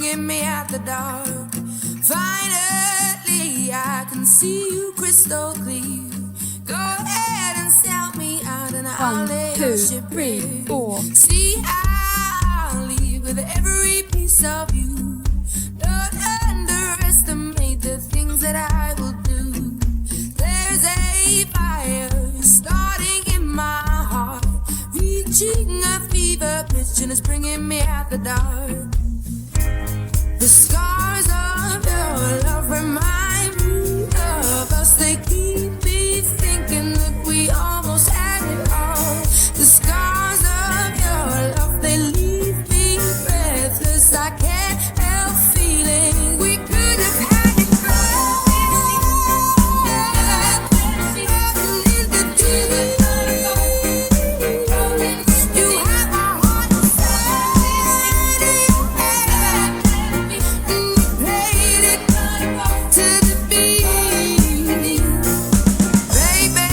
bringing me out the dark. Finally, I can see you crystal clear. Go ahead and sell me out and I'll lay your ship bare. 1, 2, 3, 4. See, I'll leave with every piece of you. Don't underestimate the things that I will do. There's a fire starting in my heart, reaching a fever pitch and it's bringing me out the dark. The scars of your love remind me of us. They keep me thinking that we almost had it all. The scars of your love, they leave me breathless. I can't help feeling we could have had it all. In the deep, you have my heart inside your hand. Played it to the beat. Baby,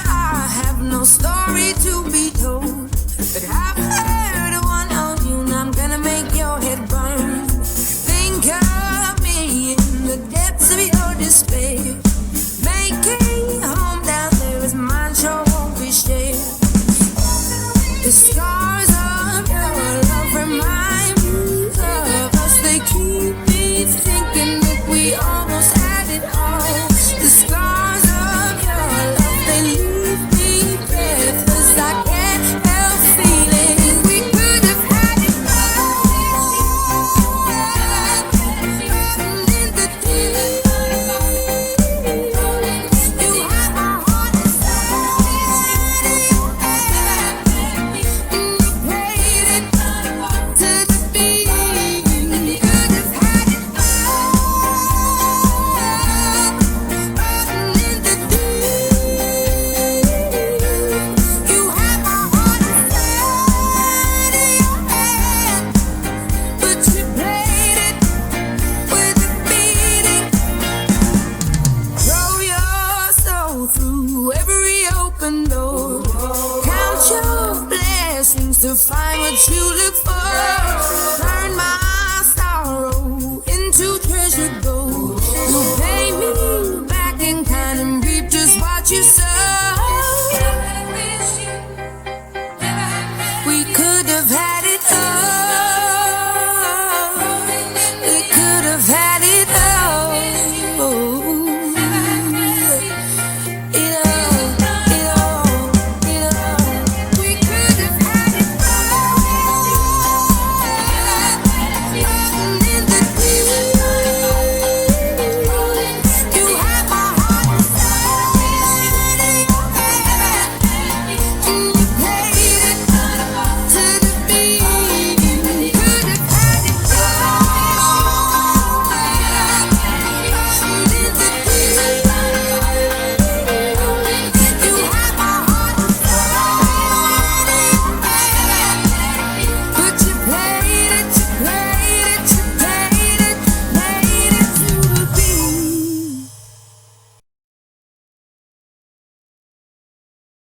I have no story to be told, but I've heard one of you and I'm gonna make your head burn. Think of me in the depths of your despair. Making home down there is mine, sure won't be shared. The scars of your love remind me of us. They keep me thinking that we almost had it all. The scars of your love, they leave me breathless. I can't help feeling we could have had it all. In the deep, you have my heart inside your hand. Played it to the beat. Could have had it all. In the deep, you have my heart inside your hand, but you played it with a beating. Throw your soul through every open door. Count your blessings to find what you look for.